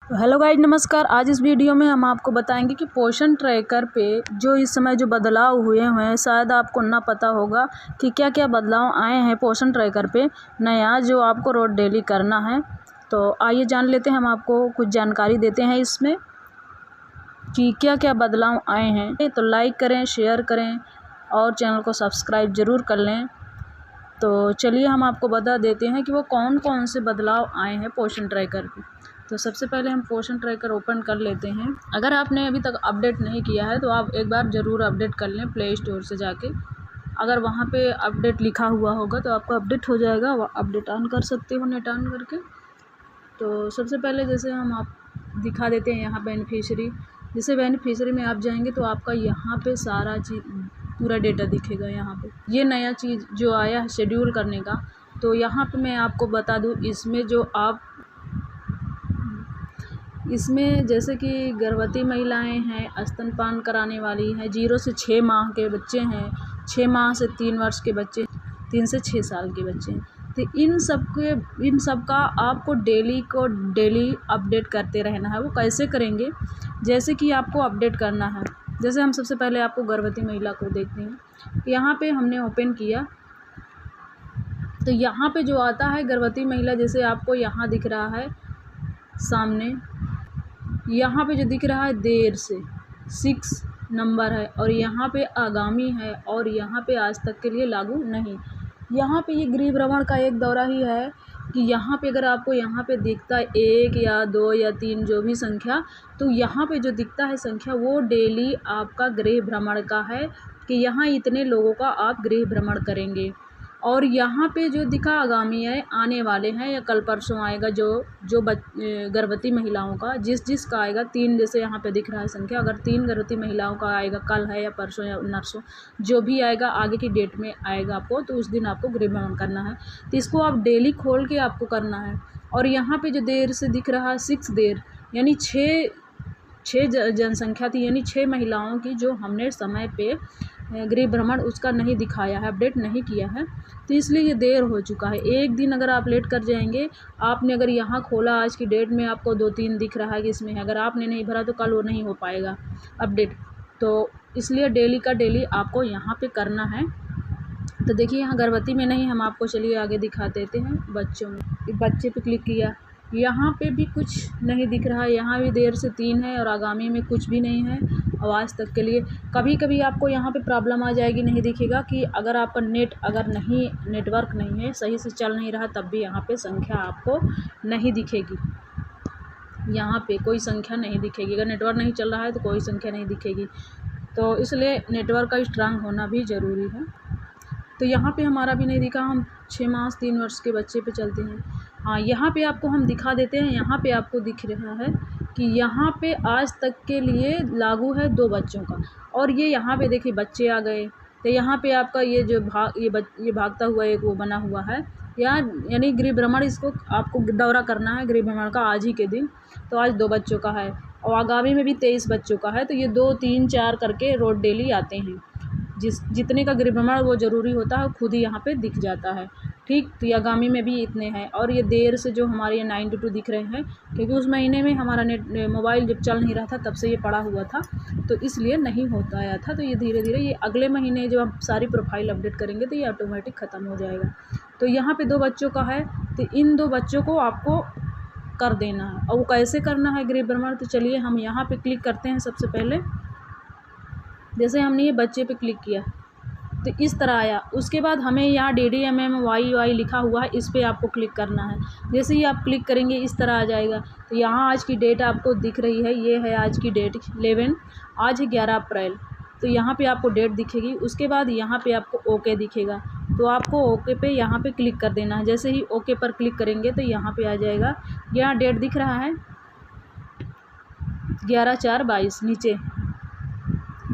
तो hello guys, नमस्कार। आज इस वीडियो में हम आपको बताएंगे कि पोषण ट्रैकर पे जो इस समय जो बदलाव हुए हैं, शायद आपको ना पता होगा कि क्या क्या बदलाव आए हैं पोषण ट्रैकर पे नया, जो आपको रोज डेली करना है। तो आइए जान लेते हैं, हम आपको कुछ जानकारी देते हैं इसमें कि क्या क्या बदलाव आए हैं। तो लाइक करें, शेयर करें और चैनल को सब्सक्राइब ज़रूर कर लें। तो चलिए हम आपको बता देते हैं कि वो कौन कौन से बदलाव आए हैं पोषण ट्रैकर पे। तो सबसे पहले हम पोषण ट्रैकर ओपन कर लेते हैं। अगर आपने अभी तक अपडेट नहीं किया है तो आप एक बार ज़रूर अपडेट कर लें प्ले स्टोर से जाके। अगर वहाँ पे अपडेट लिखा हुआ होगा तो आपको अपडेट हो जाएगा, अपडेट ऑन कर सकते हो नेट ऑन करके। तो सबसे पहले जैसे हम आप दिखा देते हैं यहाँ बेनिफिशियरी। जैसे बेनिफिशियरी में आप जाएंगे तो आपका यहाँ पे सारा चीज़ पूरा डेटा दिखेगा। यहाँ पे ये नया चीज़ जो आया है शेड्यूल करने का, तो यहाँ पे मैं आपको बता दूँ, इसमें जैसे कि गर्भवती महिलाएं हैं, स्तनपान कराने वाली हैं, 0 से 6 माह के बच्चे हैं, 6 माह से 3 वर्ष के बच्चे, 3 से 6 साल के बच्चे हैं। तो इन सब का आपको डेली अपडेट करते रहना है। वो कैसे करेंगे, जैसे कि आपको अपडेट करना है। जैसे हम सबसे पहले आपको गर्भवती महिला को देखते हैं। यहाँ पे हमने ओपन किया तो यहाँ पे जो आता है गर्भवती महिला, जैसे आपको यहाँ दिख रहा है सामने, यहाँ पे जो दिख रहा है देर से 6 नंबर है, और यहाँ पे आगामी है, और यहाँ पे आज तक के लिए लागू नहीं। यहाँ पे ये गृह भ्रमण का एक दौरा ही है कि यहाँ पे अगर आपको यहाँ पे दिखता है 1 या 2 या 3 जो भी संख्या, तो यहाँ पे जो दिखता है संख्या वो डेली आपका गृह भ्रमण का है कि यहाँ इतने लोगों का आप गृह भ्रमण करेंगे। और यहाँ पे जो दिखा आगामी है, आने वाले हैं या कल परसों आएगा, जो गर्भवती महिलाओं का जिसका आएगा 3, जैसे यहाँ पे दिख रहा है संख्या, अगर 3 गर्भवती महिलाओं का आएगा, कल है या परसों या नरसों जो भी आएगा आगे की डेट में आएगा आपको, तो उस दिन आपको गृह भ्रमण करना है। तो इसको आप डेली खोल के आपको करना है। और यहाँ पे जो देर से दिख रहा है 6 देर, यानी 6 जनसंख्या थी, यानी 6 महिलाओं की जो हमने समय पे गृह भ्रमण उसका नहीं दिखाया है, अपडेट नहीं किया है, तो इसलिए ये देर हो चुका है। एक दिन अगर आप लेट कर जाएंगे, आपने अगर यहाँ खोला आज की डेट में आपको 2-3 दिख रहा है कि इसमें है, अगर आपने नहीं भरा तो कल वो नहीं हो पाएगा अपडेट। तो इसलिए डेली का डेली आपको यहाँ पे करना है। तो देखिए यहाँ गर्भवती में नहीं, हम आपको चलिए आगे दिखा देते हैं बच्चों में। बच्चे पे क्लिक किया, यहाँ पे भी कुछ नहीं दिख रहा है, यहाँ भी देर से 3 है और आगामी में कुछ भी नहीं है आवाज़ तक के लिए। कभी कभी आपको यहाँ पे प्रॉब्लम आ जाएगी, नहीं दिखेगा कि अगर आपका नेटवर्क नहीं है, सही से चल नहीं रहा, तब भी यहाँ पे संख्या आपको नहीं दिखेगी। यहाँ पे कोई संख्या नहीं दिखेगी, अगर नेटवर्क नहीं चल रहा है तो कोई संख्या नहीं दिखेगी। तो इसलिए नेटवर्क का स्ट्रांग होना भी ज़रूरी है। तो यहाँ पे हमारा भी नहीं दिखा, हम 6 माह 3 वर्ष के बच्चे पे चलते हैं। हाँ, यहाँ पे आपको हम दिखा देते हैं। यहाँ पे आपको दिख रहा है कि यहाँ पे आज तक के लिए लागू है 2 बच्चों का, और ये यहाँ पे देखिए बच्चे आ गए। तो यहाँ पे आपका ये जो ये भागता हुआ एक वो बना हुआ है यहाँ, यानी गृह भ्रमण, इसको आपको दौरा करना है गृह भ्रमण का आज ही के दिन। तो आज 2 बच्चों का है और आगामी में भी 23 बच्चों का है। तो ये 2, 3, 4 करके रोज डेली आते हैं। जितने का गृह भ्रमण वो ज़रूरी होता है, खुद ही यहाँ पे दिख जाता है। ठीक, तो आगामी में भी इतने हैं। और ये देर से जो हमारे ये 92 दिख रहे हैं, क्योंकि उस महीने में हमारा मोबाइल जब चल नहीं रहा था तब से ये पड़ा हुआ था, तो इसलिए नहीं होता आया था। तो ये धीरे धीरे ये अगले महीने जब हम सारी प्रोफाइल अपडेट करेंगे तो ये ऑटोमेटिक ख़त्म हो जाएगा। तो यहाँ पे 2 बच्चों का है, तो इन 2 बच्चों को आपको कर देना है। और वो कैसे करना है गृह भ्रमण, तो चलिए हम यहाँ पे क्लिक करते हैं। सबसे पहले जैसे हमने ये बच्चे पे क्लिक किया तो इस तरह आया। उसके बाद हमें यहाँ DDMMYY लिखा हुआ है, इस पर आपको क्लिक करना है। जैसे ही आप क्लिक करेंगे इस तरह आ जाएगा। तो यहाँ आज की डेट आपको दिख रही है, ये है आज की डेट 11, आज है 11 अप्रैल। तो यहाँ पे आपको डेट दिखेगी। उसके बाद यहाँ पे आपको ओके दिखेगा, तो आपको ओके पे यहाँ पे क्लिक कर देना है। जैसे ही ओके पर क्लिक करेंगे तो यहाँ पे आ जाएगा, यहाँ डेट दिख रहा है 11/4/22, नीचे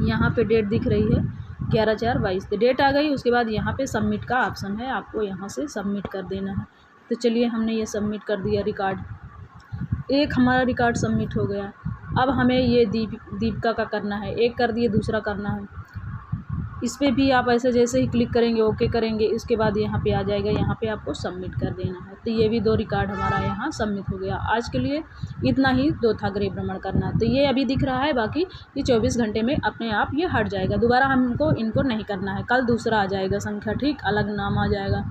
यहाँ पे डेट दिख रही है 11/4/22, तो डेट आ गई। उसके बाद यहाँ पे सबमिट का ऑप्शन है, आपको यहाँ से सबमिट कर देना है। तो चलिए हमने ये सबमिट कर दिया रिकॉर्ड, एक हमारा रिकॉर्ड सबमिट हो गया। अब हमें ये दीपिका का करना है, एक कर दिए, दूसरा करना है। इस पर भी आप ऐसे जैसे ही क्लिक करेंगे, ओके करेंगे, इसके बाद यहाँ पे आ जाएगा, यहाँ पे आपको सबमिट कर देना है। तो ये भी 2 रिकॉर्ड हमारा यहाँ सबमिट हो गया। आज के लिए इतना ही 2 था गृह भ्रमण करना। तो ये अभी दिख रहा है, बाकी ये 24 घंटे में अपने आप ये हट जाएगा। दोबारा हमको इनको नहीं करना है, कल दूसरा आ जाएगा संख्या, ठीक, अलग नाम आ जाएगा।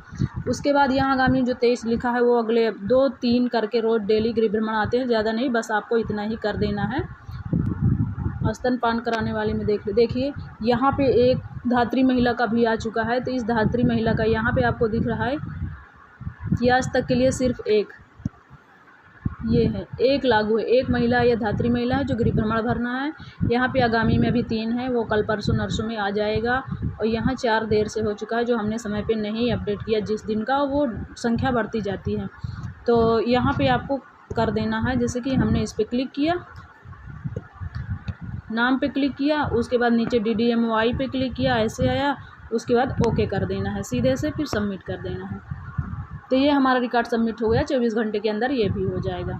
उसके बाद यहाँ आगामी जो 23 लिखा है वो अगले 2-3 करके रोज डेली गृह भ्रमण आते हैं, ज़्यादा नहीं, बस आपको इतना ही कर देना है। स्तनपान कराने वाले में देखिए यहाँ पे एक धात्री महिला का भी आ चुका है। तो इस धात्री महिला का यहाँ पे आपको दिख रहा है कि आज तक के लिए सिर्फ एक ये है, एक लागू है, एक महिला या धात्री महिला है जो गृह भ्रमण भरना है। यहाँ पे आगामी में अभी 3 है, वो कल परसों नरसों में आ जाएगा। और यहाँ 4 देर से हो चुका है, जो हमने समय पे नहीं अपडेट किया, जिस दिन का वो संख्या बढ़ती जाती है। तो यहाँ पे आपको कर देना है, जैसे कि हमने इस पर क्लिक किया, नाम पे क्लिक किया, उसके बाद नीचे DDMY पे क्लिक किया, ऐसे आया, उसके बाद ओके कर देना है सीधे से, फिर सबमिट कर देना है। तो ये हमारा रिकॉर्ड सबमिट हो गया, 24 घंटे के अंदर ये भी हो जाएगा।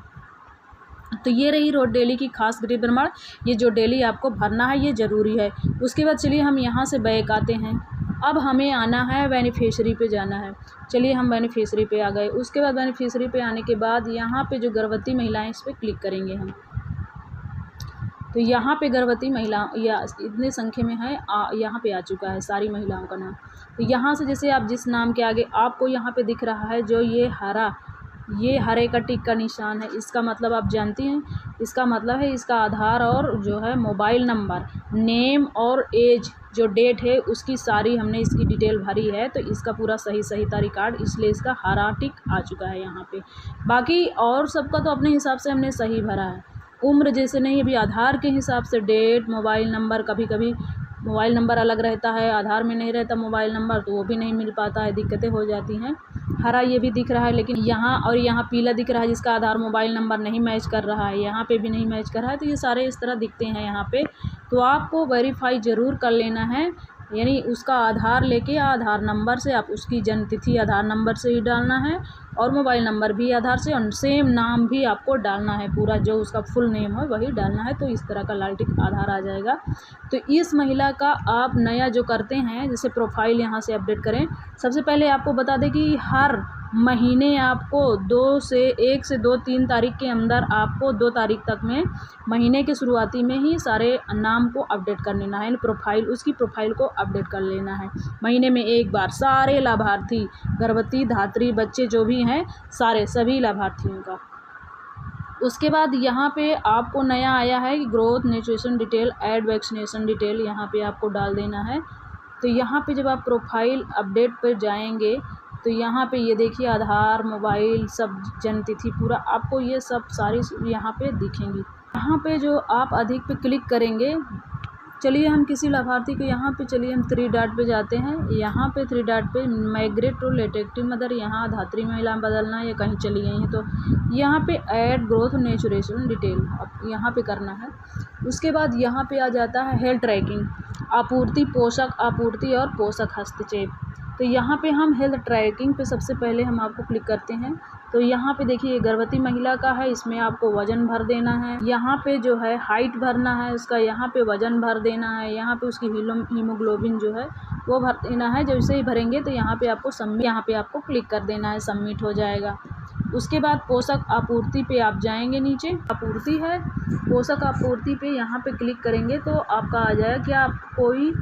तो ये रही रोज डेली की खास गृह भ्रमण, ये जो डेली आपको भरना है ये ज़रूरी है। उसके बाद चलिए हम यहाँ से बैक आते हैं। अब हमें आना है बेनिफिशरी पे जाना है। चलिए हम बेनिफिशरी पे आ गए। उसके बाद बेनिफिशरी पे आने के बाद यहाँ पे जो गर्भवती महिलाएं, इस पर क्लिक करेंगे हम। तो यहाँ पे गर्भवती महिला या इतने संख्या में है, यहाँ पे आ चुका है सारी महिलाओं का नाम। तो यहाँ से जैसे आप जिस नाम के आगे आपको यहाँ पे दिख रहा है जो ये हरे का टिक का निशान है, इसका मतलब आप जानती हैं, इसका मतलब है इसका आधार और जो है मोबाइल नंबर, नेम और एज, जो डेट है उसकी सारी हमने इसकी डिटेल भरी है। तो इसका पूरा सही था रिकॉर्ड, इसलिए इसका हरा टिक आ चुका है यहाँ पे। बाकी और सबका तो अपने हिसाब से हमने सही भरा है। उम्र जैसे नहीं, अभी आधार के हिसाब से डेट, मोबाइल नंबर, कभी कभी मोबाइल नंबर अलग रहता है, आधार में नहीं रहता मोबाइल नंबर, तो वो भी नहीं मिल पाता है, दिक्कतें हो जाती हैं। हरा ये भी दिख रहा है, लेकिन यहाँ और यहाँ पीला दिख रहा है जिसका आधार मोबाइल नंबर नहीं मैच कर रहा है, यहाँ पे भी नहीं मैच कर रहा है। तो ये सारे इस तरह दिखते हैं यहाँ पे। तो आपको वेरीफाई ज़रूर कर लेना है, यानी उसका आधार लेके आधार नंबर से आप उसकी जन्म तिथि आधार नंबर से ही डालना है, और मोबाइल नंबर भी आधार से, और सेम नाम भी आपको डालना है, पूरा जो उसका फुल नेम है वही डालना है। तो इस तरह का लाल टिक आधार आ जाएगा। तो इस महिला का आप नया जो करते हैं, जैसे प्रोफाइल यहाँ से अपडेट करें, सबसे पहले आपको बता दें कि हर महीने आपको 1 से 2-3 तारीख के अंदर आपको 2 तारीख तक में महीने के शुरुआती में ही सारे नाम को अपडेट कर लेना है, प्रोफाइल उसकी प्रोफाइल को अपडेट कर लेना है। महीने में एक बार सारे लाभार्थी, गर्भवती, धात्री, बच्चे जो भी हैं, सभी लाभार्थियों का। उसके बाद यहाँ पे आपको नया आया है कि growth nutrition detail, add vaccination detail, यहाँ पे आपको डाल देना है। तो यहाँ पे जब आप प्रोफाइल अपडेट पर जाएंगे तो यहाँ पे ये देखिए आधार, मोबाइल, सब जन्म तिथि पूरा आपको ये सब सारी यहाँ पे दिखेंगी। यहाँ पे जो आप अधिक पे क्लिक करेंगे, चलिए हम किसी लाभार्थी को यहाँ पे, चलिए हम 3 डॉट पे जाते हैं। यहाँ पे 3 डॉट पे माइग्रेट टू लेटेक्टिव मदर, यहाँ धात्री महिला बदलना है या कहीं चली गई हैं, तो यहाँ पे ऐड ग्रोथ नेचुरेशन डिटेल अब यहाँ पे करना है। उसके बाद यहाँ पे आ जाता है हेल्थ ट्रैकिंग, आपूर्ति, पोषक आपूर्ति और पोषक हस्तक्षेप। तो यहाँ पे हम हेल्थ ट्रैकिंग पे सबसे पहले हम आपको क्लिक करते हैं। तो यहाँ पे देखिए गर्भवती महिला का है, इसमें आपको वज़न भर देना है। यहाँ पे जो है हाइट भरना है उसका, यहाँ पे वज़न भर देना है, यहाँ पे उसकी हीमोग्लोबिन जो है वो भर देना है। जैसे ही भरेंगे तो यहाँ पे आपको सबमिट, यहाँ पे आपको क्लिक कर देना है, सबमिट हो जाएगा। उसके बाद पोषक आपूर्ति पे आप जाएंगे, नीचे आपूर्ति है, पोषक आपूर्ति पे यहाँ पे क्लिक करेंगे तो आपका आ जाएगा कि आप कोई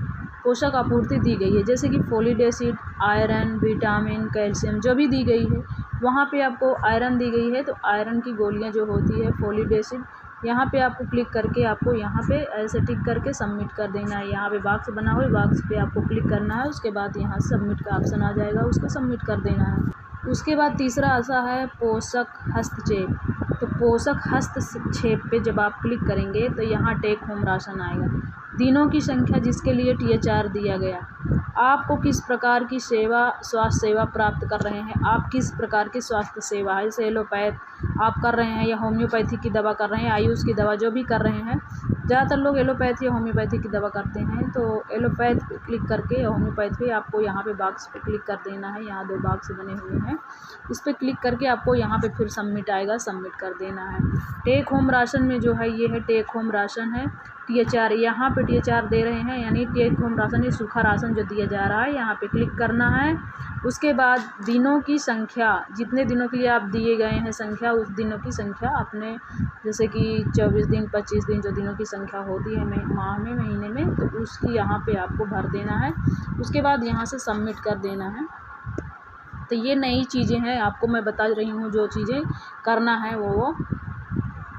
पोषक आपूर्ति दी गई है, जैसे कि folic acid, iron, vitamin, calcium जो भी दी गई है। वहाँ पे आपको आयरन दी गई है तो आयरन की गोलियाँ जो होती है, फोलिक एसिड, यहाँ पे आपको क्लिक करके आपको यहाँ पे ऐसे टिक करके सबमिट कर देना है। यहाँ पे बॉक्स बना हुआ है, बॉक्स पे आपको क्लिक करना है, उसके बाद यहाँ सबमिट का ऑप्शन आ जाएगा, उसको सबमिट कर देना है। उसके बाद तीसरा ऐसा है पोषक हस्तक्षेप। तो पोषक हस्तक्षेप पे जब आप क्लिक करेंगे तो यहाँ टेक होम राशन आएगा, दिनों की संख्या जिसके लिए THR दिया गया, आपको किस प्रकार की स्वास्थ्य सेवा प्राप्त कर रहे हैं, आप किस प्रकार की स्वास्थ्य सेवा है, जैसे एलोपैथ आप कर रहे हैं या होम्योपैथी की दवा कर रहे हैं, आयुष की दवा जो भी कर रहे हैं, ज़्यादातर लोग एलोपैथी या होम्योपैथी की दवा करते हैं। तो एलोपैथ क्लिक करके होम्योपैथी आपको यहाँ पे बॉक्स पे क्लिक कर देना है, यहाँ 2 बॉक्स बने हुए हैं, इस पर क्लिक करके आपको यहाँ पे फिर सबमिट आएगा, सबमिट कर देना है। टेक होम राशन में जो है ये है टेक होम राशन है, THR, यहाँ पे THR दे रहे हैं, यानी टेक होम राशन, ये सूखा राशन जो दिया जा रहा है, यहाँ पे क्लिक करना है। उसके बाद दिनों की संख्या, जितने दिनों के लिए आप दिए गए हैं संख्या, उस दिनों की संख्या अपने, जैसे कि 24 दिन 25 दिन जो दिनों की संख्या होती है माह में, महीने में, तो उसकी यहाँ पे आपको भर देना है। उसके बाद यहाँ से सबमिट कर देना है। तो ये नई चीज़ें हैं, आपको मैं बता रही हूँ जो चीज़ें करना है वो।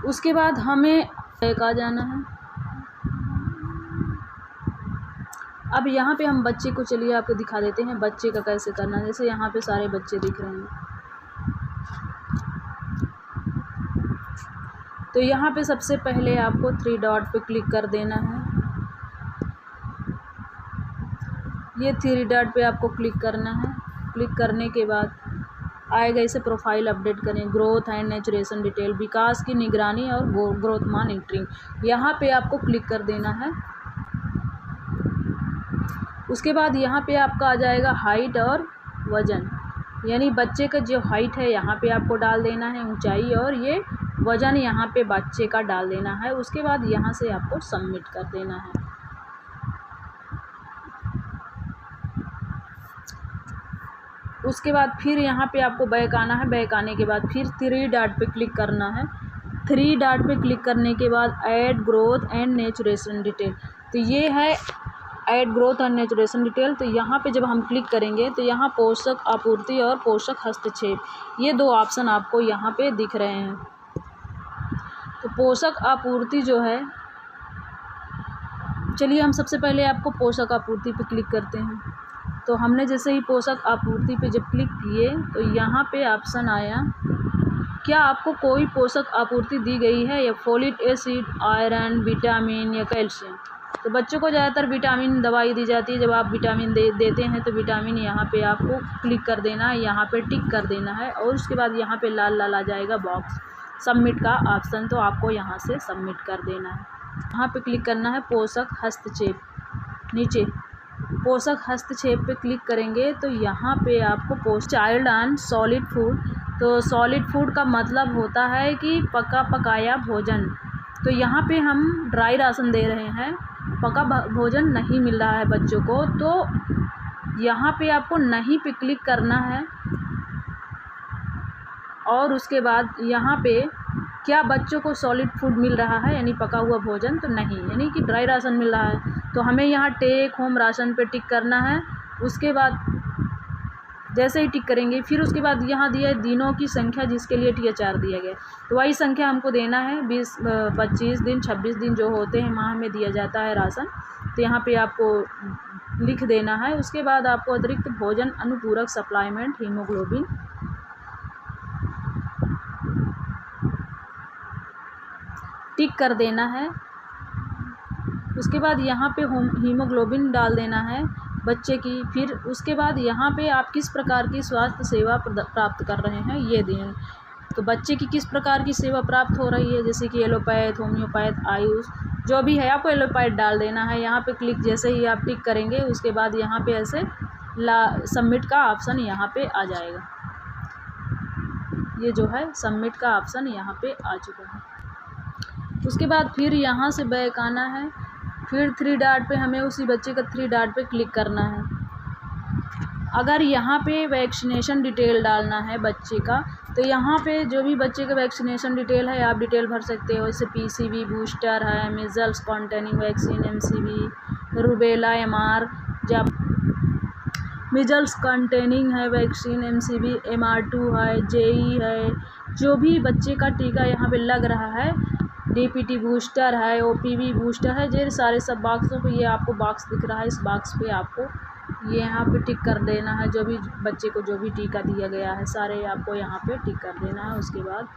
उसके बाद हमें बैक आ जाना है। अब यहाँ पे हम बच्चे को, चलिए आपको दिखा देते हैं बच्चे का कैसे करना है। जैसे यहाँ पे सारे बच्चे दिख रहे हैं, तो यहाँ पे सबसे पहले आपको 3 डॉट पे क्लिक कर देना है। ये 3 डॉट पे आपको क्लिक करना है। क्लिक करने के बाद आएगा इसे प्रोफाइल अपडेट करें, ग्रोथ एंड नेचुरेशन डिटेल, विकास की निगरानी और ग्रोथ मॉनिटरिंग, यहाँ पे आपको क्लिक कर देना है। उसके बाद यहाँ पे आपका आ जाएगा हाइट और वज़न, यानी बच्चे का जो हाइट है यहाँ पे आपको डाल देना है, ऊंचाई, और ये वज़न यहाँ पे बच्चे का डाल देना है। उसके बाद यहाँ से आपको सबमिट कर देना है। उसके बाद फिर यहाँ पे आपको बैक आना है। बैक आने के बाद फिर 3 डॉट पे क्लिक करना है। 3 डॉट पे क्लिक करने के बाद ऐड ग्रोथ एंड नेचुरेशन डिटेल, तो ये है ऐड ग्रोथ एंड नेचुरेशन डिटेल। तो यहाँ पे जब हम क्लिक करेंगे तो यहाँ पोषक आपूर्ति और पोषक हस्तक्षेप, ये 2 ऑप्शन आपको यहाँ पे दिख रहे हैं। तो पोषक आपूर्ति जो है, चलिए हम सबसे पहले आपको पोषक आपूर्ति पे क्लिक करते हैं। तो हमने जैसे ही पोषक आपूर्ति पे जब क्लिक किए तो यहाँ पे ऑप्शन आया, क्या आपको कोई पोषक आपूर्ति दी गई है, या फोलिक एसिड, आयरन, विटामिन या कैल्शियम। तो बच्चों को ज़्यादातर विटामिन दवाई दी जाती है। जब आप विटामिन देते हैं तो विटामिन यहाँ पे आपको क्लिक कर देना है, यहाँ पे टिक कर देना है, और उसके बाद यहाँ पे लाल लाल आ जाएगा बॉक्स सबमिट का ऑप्शन, तो आपको यहाँ से सबमिट कर देना है। यहाँ पे क्लिक करना है पोषक हस्तक्षेप, नीचे पोषक हस्तक्षेप पे क्लिक करेंगे तो यहाँ पे आपको चाइल्ड एंड सॉलिड फूड, तो सॉलिड फूड का मतलब होता है कि पका पकाया भोजन। तो यहाँ पे हम ड्राई राशन दे रहे हैं, पका भोजन नहीं मिल रहा है बच्चों को, तो यहाँ पे आपको नहीं पे क्लिक करना है। और उसके बाद यहाँ पे क्या बच्चों को सॉलिड फूड मिल रहा है, यानी पका हुआ भोजन, तो नहीं, यानी कि ड्राई राशन मिल रहा है। तो हमें यहाँ टेक होम राशन पे टिक करना है। उसके बाद जैसे ही टिक करेंगे फिर उसके बाद यहाँ दिया है दिनों की संख्या जिसके लिए THR दिया गया, तो वही संख्या हमको देना है। 20, 25 दिन 26 दिन जो होते हैं माह में दिया जाता है राशन, तो यहाँ पे आपको लिख देना है। उसके बाद आपको अतिरिक्त भोजन अनुपूरक सप्लाईमेंट हीमोग्लोबिन टिक कर देना है। उसके बाद यहाँ पे हीमोग्लोबिन डाल देना है बच्चे की। फिर उसके बाद यहाँ पे आप किस प्रकार की स्वास्थ्य सेवा प्राप्त कर रहे हैं ये दें, तो बच्चे की किस प्रकार की सेवा प्राप्त हो रही है, जैसे कि एलोपैथ, होम्योपैथ, आयुष, जो भी है आपको एलोपैथ डाल देना है। यहाँ पे क्लिक जैसे ही आप टिक करेंगे उसके बाद यहाँ पे ऐसे सबमिट का ऑप्शन यहाँ पे आ जाएगा। ये जो है सबमिट का ऑप्शन यहाँ पे आ चुका है। उसके बाद फिर यहाँ से बैक आना है। फिर 3 डॉट पे हमें उसी बच्चे का 3 डॉट पे क्लिक करना है। अगर यहाँ पे वैक्सीनेशन डिटेल डालना है बच्चे का, तो यहाँ पे जो भी बच्चे का वैक्सीनेशन डिटेल है आप डिटेल भर सकते हो। जैसे PCV बूस्टर है, measles containing vaccine MCV, rubella MR, जब मीजल्स कंटेनिंग है वैक्सीन MCV, MR2 है, JE है, जो भी बच्चे का टीका यहाँ पे लग रहा है, DPT बूस्टर है, OPV बूस्टर है, ये सारे सब बॉक्सों पे ये आपको बॉक्स दिख रहा है, इस बॉक्स पे आपको ये यहाँ पे टिक कर देना है। जो भी बच्चे को जो भी टीका दिया गया है सारे आपको यहाँ पे टिक कर देना है। उसके बाद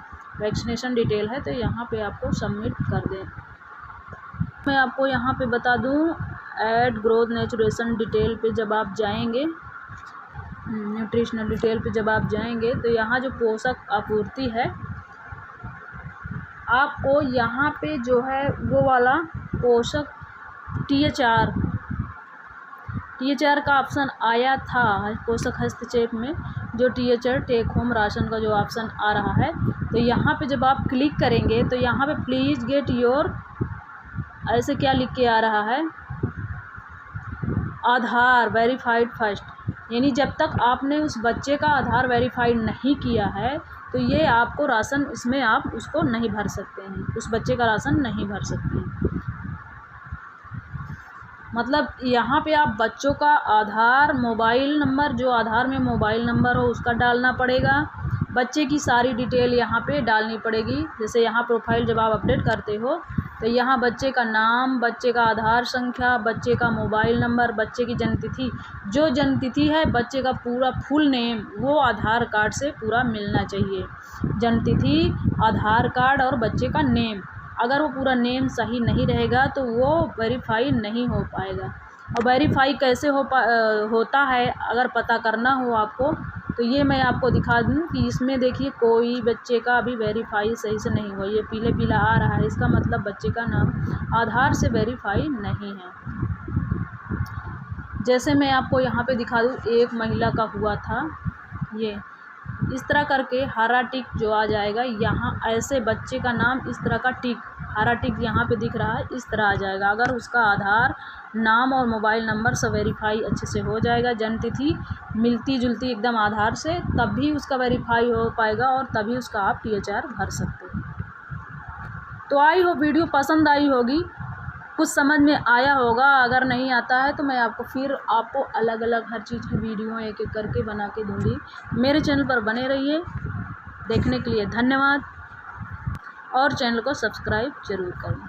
वैक्सीनेशन डिटेल है तो यहाँ पे आपको सबमिट कर दें। मैं आपको यहाँ पे बता दूँ, ऐड ग्रोथ नेचुरेशन डिटेल पे जब आप जाएंगे, न्यूट्रिशनल डिटेल पे जब आप जाएंगे तो यहाँ जो पोषक आपूर्ति है आपको यहाँ पे जो है वो वाला पोषक THR का ऑप्शन आया था पोषक हस्तक्षेप में, जो THR टेक होम राशन का जो ऑप्शन आ रहा है, तो यहाँ पे जब आप क्लिक करेंगे तो यहाँ पे प्लीज़ गेट योर ऐसे क्या लिख के आ रहा है, आधार वेरीफाइड फर्स्ट, यानी जब तक आपने उस बच्चे का आधार वेरीफाइड नहीं किया है तो ये आपको राशन, इसमें आप उसको नहीं भर सकते हैं, उस बच्चे का राशन नहीं भर सकते हैं। मतलब यहाँ पे आप बच्चों का आधार, मोबाइल नंबर, जो आधार में मोबाइल नंबर हो उसका डालना पड़ेगा, बच्चे की सारी डिटेल यहाँ पे डालनी पड़ेगी। जैसे यहाँ प्रोफाइल जब आप अपडेट करते हो तो यहाँ बच्चे का नाम, बच्चे का आधार संख्या, बच्चे का मोबाइल नंबर, बच्चे की जन्मतिथि, जो जन्मतिथि है बच्चे का पूरा फुल नेम वो आधार कार्ड से पूरा मिलना चाहिए। जन्मतिथि, आधार कार्ड और बच्चे का नेम, अगर वो पूरा नेम सही नहीं रहेगा तो वो वेरीफाई नहीं हो पाएगा। और वेरीफाई कैसे होता है, अगर पता करना हो आपको तो ये मैं आपको दिखा दूँ कि इसमें देखिए कोई बच्चे का अभी वेरीफाई सही से नहीं हुआ, ये पीले पीला आ रहा है, इसका मतलब बच्चे का नाम आधार से वेरीफाई नहीं है। जैसे मैं आपको यहाँ पे दिखा दूँ, एक महिला का हुआ था, ये इस तरह करके हरा टिक जो आ जाएगा, यहाँ ऐसे बच्चे का नाम इस तरह का टिक, हरा टिक यहाँ पे दिख रहा है, इस तरह आ जाएगा। अगर उसका आधार, नाम और मोबाइल नंबर सब वेरीफाई अच्छे से हो जाएगा, जन्मतिथि मिलती जुलती एकदम आधार से, तब भी उसका वेरीफाई हो पाएगा और तभी उसका आप THR भर सकते हैं। तो आई हो वीडियो पसंद आई होगी, कुछ समझ में आया होगा। अगर नहीं आता है तो मैं आपको अलग अलग हर चीज़ की वीडियो एक एक करके बना के दूँगी। मेरे चैनल पर बने रहिए, देखने के लिए धन्यवाद और चैनल को सब्सक्राइब ज़रूर करें।